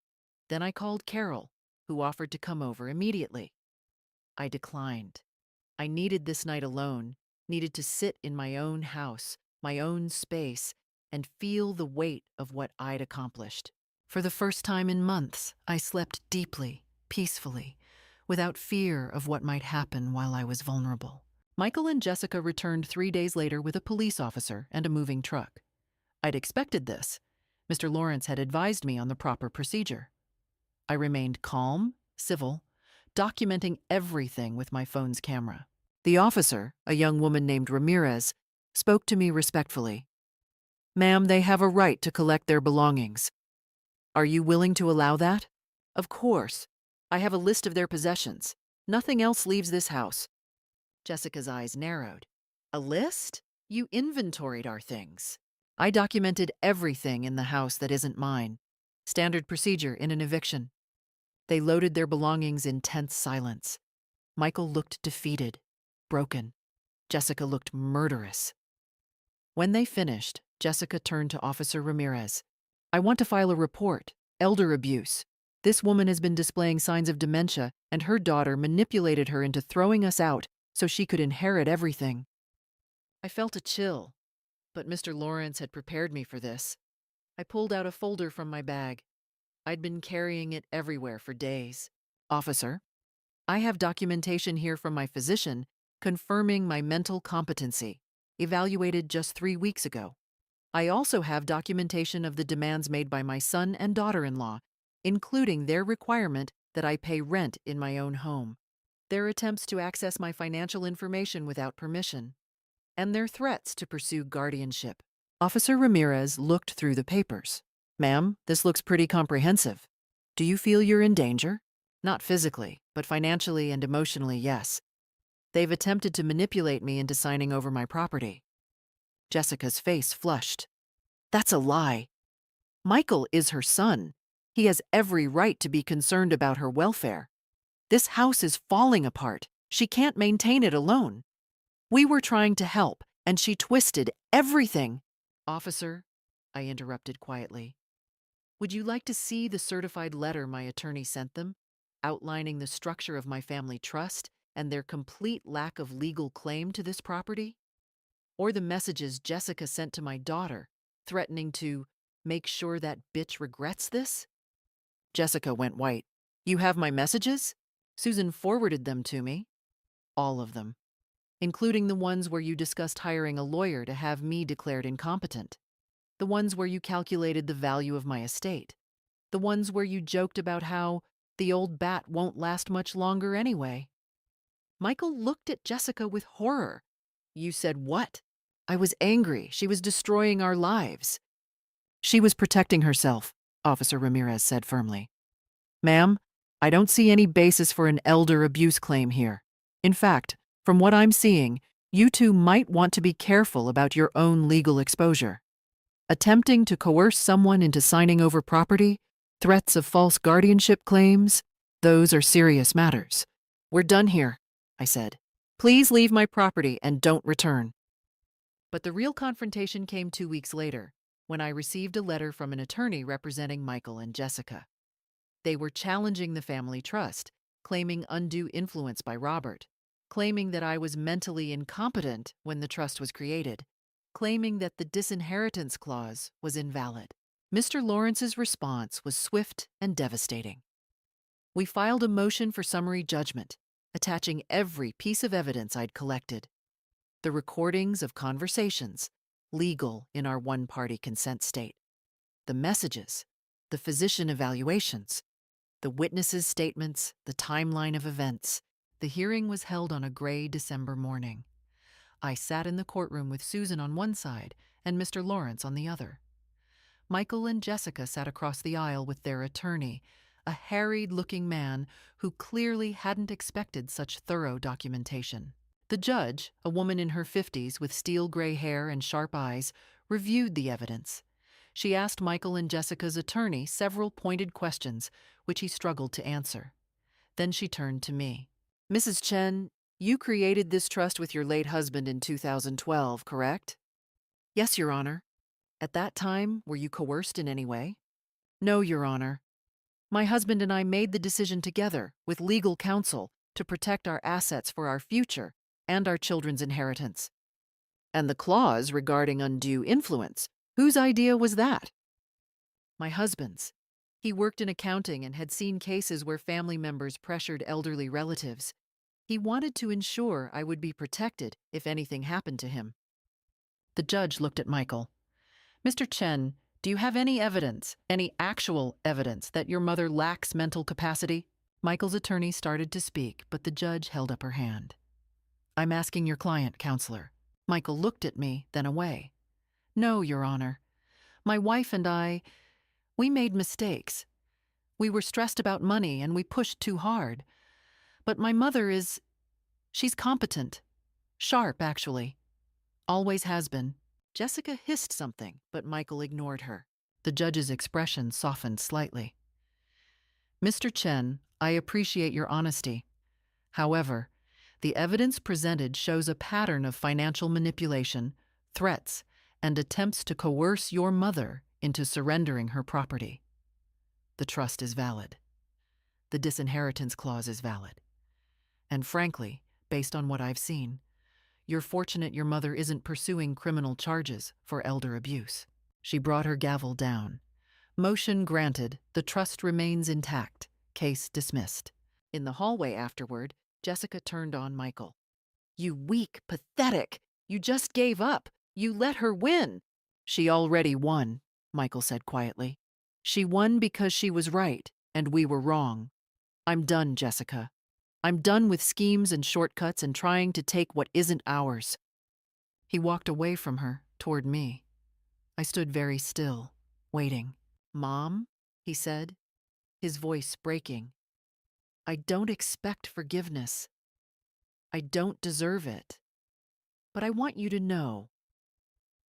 Then I called Carol, who offered to come over immediately. I declined. I needed this night alone, needed to sit in my own house, my own space, and feel the weight of what I'd accomplished. For the first time in months, I slept deeply, peacefully, without fear of what might happen while I was vulnerable. Michael and Jessica returned 3 days later with a police officer and a moving truck. I'd expected this. Mr. Lawrence had advised me on the proper procedure. I remained calm, civil, documenting everything with my phone's camera. The officer, a young woman named Ramirez, spoke to me respectfully. Ma'am, they have a right to collect their belongings. Are you willing to allow that? Of course. I have a list of their possessions. Nothing else leaves this house. Jessica's eyes narrowed. A list? You inventoried our things. I documented everything in the house that isn't mine. Standard procedure in an eviction. They loaded their belongings in tense silence. Michael looked defeated, broken. Jessica looked murderous. When they finished, Jessica turned to Officer Ramirez. I want to file a report. Elder abuse. This woman has been displaying signs of dementia, and her daughter manipulated her into throwing us out so she could inherit everything. I felt a chill, but Mr. Lawrence had prepared me for this. I pulled out a folder from my bag. I'd been carrying it everywhere for days. Officer, I have documentation here from my physician confirming my mental competency, evaluated just 3 weeks ago. I also have documentation of the demands made by my son and daughter-in-law, including their requirement that I pay rent in my own home, their attempts to access my financial information without permission, and their threats to pursue guardianship. Officer Ramirez looked through the papers. Ma'am, this looks pretty comprehensive. Do you feel you're in danger? Not physically, but financially and emotionally, yes. They've attempted to manipulate me into signing over my property. Jessica's face flushed. That's a lie. Michael is her son. He has every right to be concerned about her welfare. This house is falling apart. She can't maintain it alone. We were trying to help, and she twisted everything. Officer, I interrupted quietly, would you like to see the certified letter my attorney sent them, outlining the structure of my family trust and their complete lack of legal claim to this property? Or the messages Jessica sent to my daughter, threatening to make sure that bitch regrets this? Jessica went white. You have my messages? Susan forwarded them to me. All of them, including the ones where you discussed hiring a lawyer to have me declared incompetent, the ones where you calculated the value of my estate, the ones where you joked about how the old bat won't last much longer anyway. Michael looked at Jessica with horror. You said what? I was angry. She was destroying our lives. She was protecting herself, Officer Ramirez said firmly. Ma'am, I don't see any basis for an elder abuse claim here. In fact, from what I'm seeing, you two might want to be careful about your own legal exposure. Attempting to coerce someone into signing over property, threats of false guardianship claims, those are serious matters. We're done here, I said. Please leave my property and don't return. But the real confrontation came 2 weeks later, when I received a letter from an attorney representing Michael and Jessica. They were challenging the family trust, claiming undue influence by Robert, claiming that I was mentally incompetent when the trust was created, claiming that the disinheritance clause was invalid. Mr. Lawrence's response was swift and devastating. We filed a motion for summary judgment, attaching every piece of evidence I'd collected. The recordings of conversations, legal in our one-party consent state, the messages, the physician evaluations, the witnesses' statements, the timeline of events. The hearing was held on a gray December morning. I sat in the courtroom with Susan on one side and Mr. Lawrence on the other. Michael and Jessica sat across the aisle with their attorney, a harried-looking man who clearly hadn't expected such thorough documentation. The judge, a woman in her 50s with steel gray hair and sharp eyes, reviewed the evidence. She asked Michael and Jessica's attorney several pointed questions, which he struggled to answer. Then she turned to me. Mrs. Chen, you created this trust with your late husband in 2012, correct? Yes, Your Honor. At that time, were you coerced in any way? No, Your Honor. My husband and I made the decision together, with legal counsel, to protect our assets for our future and our children's inheritance. And the clause regarding undue influence, whose idea was that? My husband's. He worked in accounting and had seen cases where family members pressured elderly relatives. He wanted to ensure I would be protected if anything happened to him. The judge looked at Michael. Mr. Chen, do you have any evidence, any actual evidence, that your mother lacks mental capacity? Michael's attorney started to speak, but the judge held up her hand. I'm asking your client, counselor. Michael looked at me, then away. No, Your Honor. My wife and I, we made mistakes. We were stressed about money and we pushed too hard. But my mother she's competent. Sharp, actually. Always has been. Jessica hissed something, but Michael ignored her. The judge's expression softened slightly. Mr. Chen, I appreciate your honesty. However, the evidence presented shows a pattern of financial manipulation, threats, and attempts to coerce your mother into surrendering her property. The trust is valid. The disinheritance clause is valid. And frankly, based on what I've seen, you're fortunate your mother isn't pursuing criminal charges for elder abuse. She brought her gavel down. Motion granted. The trust remains intact. Case dismissed. In the hallway afterward, Jessica turned on Michael. You weak, pathetic. You just gave up. You let her win. She already won, Michael said quietly. She won because she was right, and we were wrong. I'm done, Jessica. I'm done with schemes and shortcuts and trying to take what isn't ours. He walked away from her, toward me. I stood very still, waiting. Mom, he said, his voice breaking. I don't expect forgiveness. I don't deserve it. But I want you to know.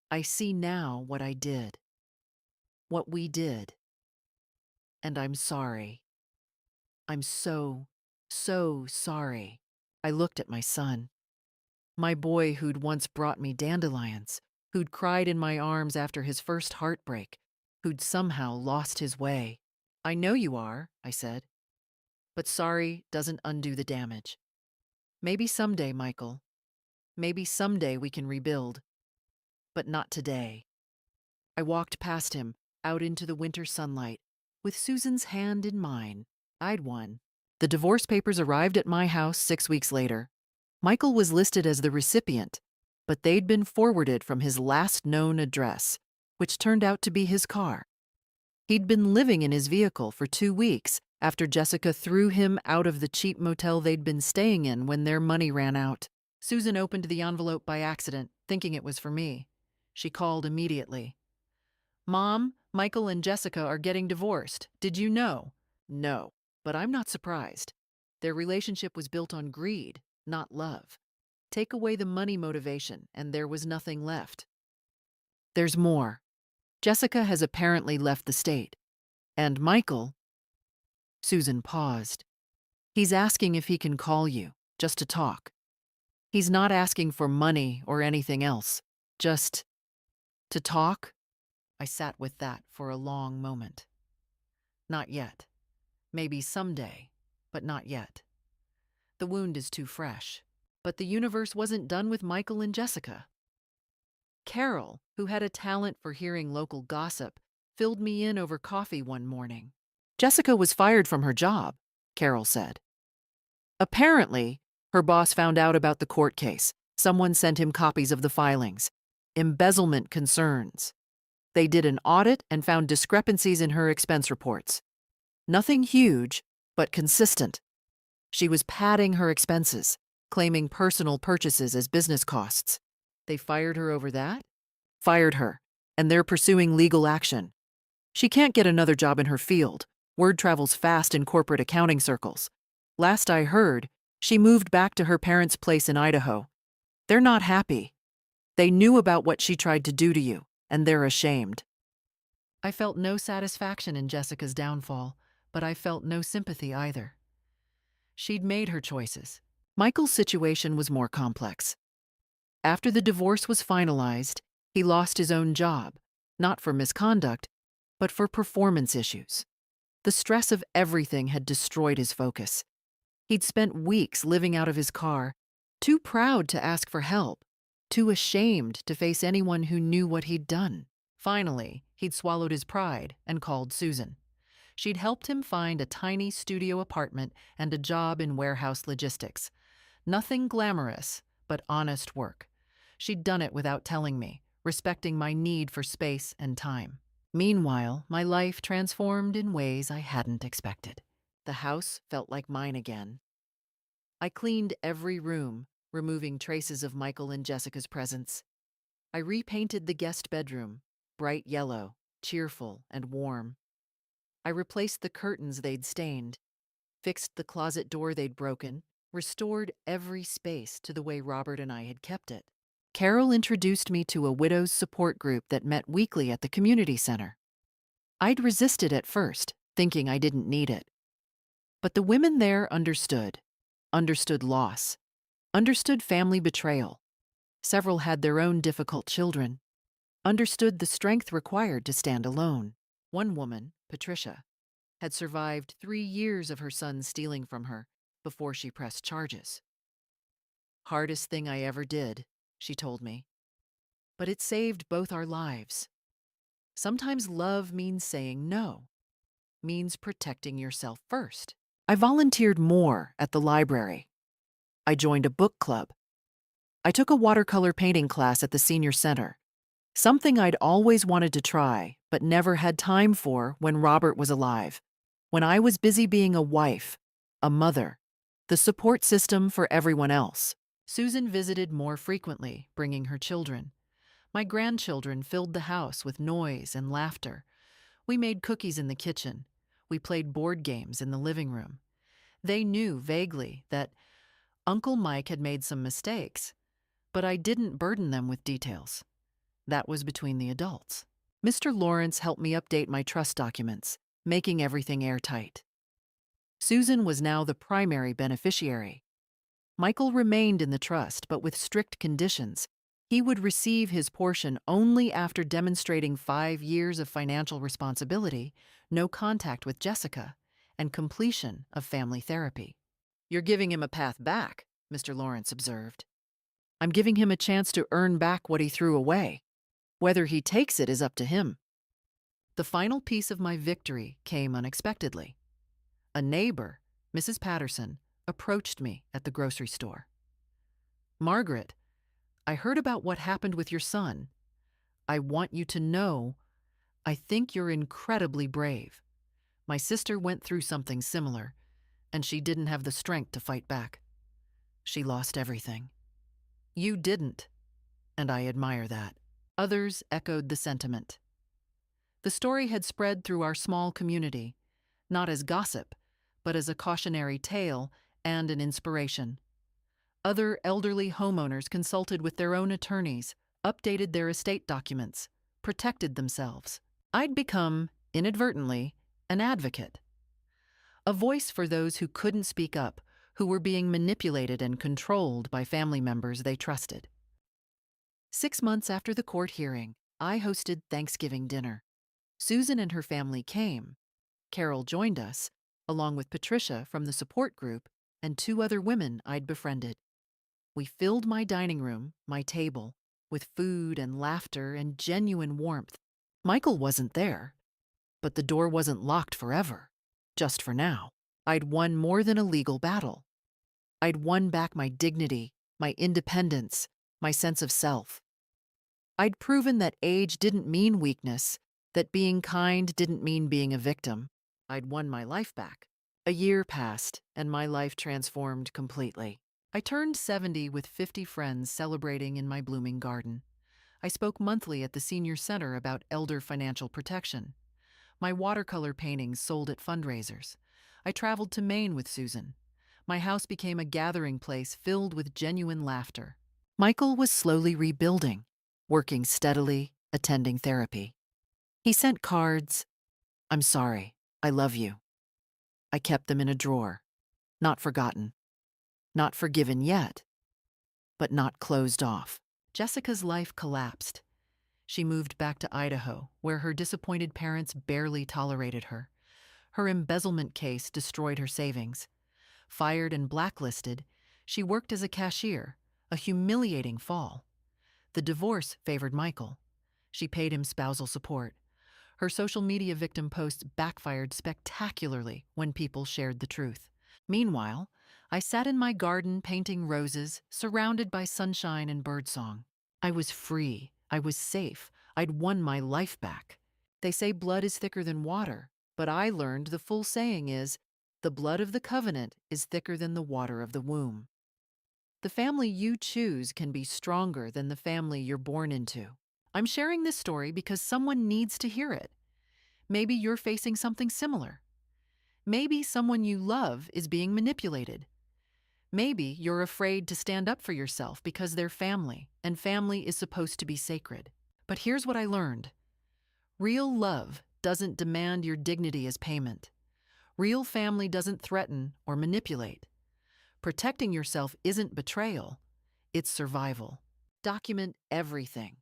I see now what I did. What we did. And I'm sorry. I'm so sorry. I looked at my son. My boy who'd once brought me dandelions, who'd cried in my arms after his first heartbreak, who'd somehow lost his way. I know you are, I said. But sorry doesn't undo the damage. Maybe someday, Michael. Maybe someday we can rebuild. But not today. I walked past him, out into the winter sunlight, with Susan's hand in mine. I'd won. The divorce papers arrived at my house 6 weeks later. Michael was listed as the recipient, but they'd been forwarded from his last known address, which turned out to be his car. He'd been living in his vehicle for 2 weeks after Jessica threw him out of the cheap motel they'd been staying in when their money ran out. Susan opened the envelope by accident, thinking it was for me. She called immediately. Mom, Michael and Jessica are getting divorced. Did you know? No, but I'm not surprised. Their relationship was built on greed, not love. Take away the money motivation, and there was nothing left. There's more. Jessica has apparently left the state. And Michael... Susan paused. He's asking if he can call you, just to talk. He's not asking for money or anything else. Just to talk? I sat with that for a long moment. Not yet. Maybe someday, but not yet. The wound is too fresh. But the universe wasn't done with Michael and Jessica. Carol, who had a talent for hearing local gossip, filled me in over coffee one morning. Jessica was fired from her job, Carol said. Apparently, her boss found out about the court case. Someone sent him copies of the filings. Embezzlement concerns. They did an audit and found discrepancies in her expense reports. Nothing huge, but consistent. She was padding her expenses, claiming personal purchases as business costs. They fired her over that? Fired her, and they're pursuing legal action. She can't get another job in her field. Word travels fast in corporate accounting circles. Last I heard, she moved back to her parents' place in Idaho. They're not happy. They knew about what she tried to do to you, and they're ashamed. I felt no satisfaction in Jessica's downfall, but I felt no sympathy either. She'd made her choices. Michael's situation was more complex. After the divorce was finalized, he lost his own job, not for misconduct, but for performance issues. The stress of everything had destroyed his focus. He'd spent weeks living out of his car, too proud to ask for help, too ashamed to face anyone who knew what he'd done. Finally, he'd swallowed his pride and called Susan. She'd helped him find a tiny studio apartment and a job in warehouse logistics. Nothing glamorous, but honest work. She'd done it without telling me, respecting my need for space and time. Meanwhile, my life transformed in ways I hadn't expected. The house felt like mine again. I cleaned every room, removing traces of Michael and Jessica's presence. I repainted the guest bedroom, bright yellow, cheerful, and warm. I replaced the curtains they'd stained, fixed the closet door they'd broken, restored every space to the way Robert and I had kept it. Carol introduced me to a widows' support group that met weekly at the community center. I'd resisted at first, thinking I didn't need it. But the women there understood loss, understood family betrayal. Several had their own difficult children, understood the strength required to stand alone. One woman, Patricia, had survived 3 years of her son stealing from her before she pressed charges. "Hardest thing I ever did," she told me. "But it saved both our lives." Sometimes love means saying no, means protecting yourself first. I volunteered more at the library. I joined a book club. I took a watercolor painting class at the senior center, something I'd always wanted to try, but never had time for when Robert was alive. When I was busy being a wife, a mother, the support system for everyone else. Susan visited more frequently, bringing her children. My grandchildren filled the house with noise and laughter. We made cookies in the kitchen. We played board games in the living room. They knew vaguely that Uncle Mike had made some mistakes, but I didn't burden them with details. That was between the adults. Mr. Lawrence helped me update my trust documents, making everything airtight. Susan was now the primary beneficiary. Michael remained in the trust, but with strict conditions. He would receive his portion only after demonstrating 5 years of financial responsibility, no contact with Jessica, and completion of family therapy. "You're giving him a path back," Mr. Lawrence observed. "I'm giving him a chance to earn back what he threw away. Whether he takes it is up to him." The final piece of my victory came unexpectedly. A neighbor, Mrs. Patterson, approached me at the grocery store. "Margaret, I heard about what happened with your son. I want you to know, I think you're incredibly brave. My sister went through something similar, and she didn't have the strength to fight back. She lost everything. You didn't, and I admire that." Others echoed the sentiment. The story had spread through our small community, not as gossip, but as a cautionary tale and an inspiration. Other elderly homeowners consulted with their own attorneys, updated their estate documents, protected themselves. I'd become, inadvertently, an advocate. A voice for those who couldn't speak up, who were being manipulated and controlled by family members they trusted. 6 months after the court hearing, I hosted Thanksgiving dinner. Susan and her family came. Carol joined us, along with Patricia from the support group and two other women I'd befriended. We filled my dining room, my table, with food and laughter and genuine warmth. Michael wasn't there, but the door wasn't locked forever, just for now. I'd won more than a legal battle. I'd won back my dignity, my independence, my sense of self. I'd proven that age didn't mean weakness, that being kind didn't mean being a victim. I'd won my life back. A year passed, and my life transformed completely. I turned 70 with 50 friends celebrating in my blooming garden. I spoke monthly at the senior center about elder financial protection. My watercolor paintings sold at fundraisers. I traveled to Maine with Susan. My house became a gathering place filled with genuine laughter. Michael was slowly rebuilding, working steadily, attending therapy. He sent cards. "I'm sorry. I love you." I kept them in a drawer. Not forgotten. Not forgiven yet, but not closed off. Jessica's life collapsed. She moved back to Idaho, where her disappointed parents barely tolerated her. Her embezzlement case destroyed her savings. Fired and blacklisted, she worked as a cashier, a humiliating fall. The divorce favored Michael. She paid him spousal support. Her social media victim posts backfired spectacularly when people shared the truth. Meanwhile, I sat in my garden painting roses, surrounded by sunshine and birdsong. I was free. I was safe. I'd won my life back. They say blood is thicker than water, but I learned the full saying is, the blood of the covenant is thicker than the water of the womb. The family you choose can be stronger than the family you're born into. I'm sharing this story because someone needs to hear it. Maybe you're facing something similar. Maybe someone you love is being manipulated. Maybe you're afraid to stand up for yourself because they're family, and family is supposed to be sacred. But here's what I learned. Real love doesn't demand your dignity as payment. Real family doesn't threaten or manipulate. Protecting yourself isn't betrayal, it's survival. Document everything.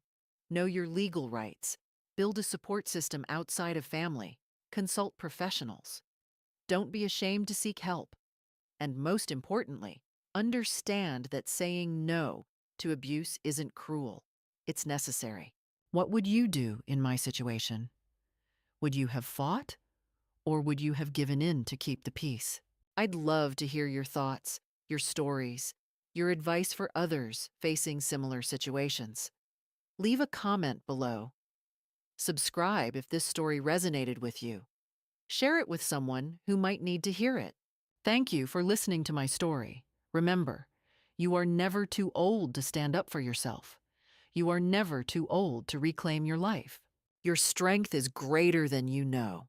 Know your legal rights. Build a support system outside of family. Consult professionals. Don't be ashamed to seek help. And most importantly, understand that saying no to abuse isn't cruel. It's necessary. What would you do in my situation? Would you have fought, or would you have given in to keep the peace? I'd love to hear your thoughts, your stories, your advice for others facing similar situations. Leave a comment below. Subscribe if this story resonated with you. Share it with someone who might need to hear it. Thank you for listening to my story. Remember, you are never too old to stand up for yourself. You are never too old to reclaim your life. Your strength is greater than you know.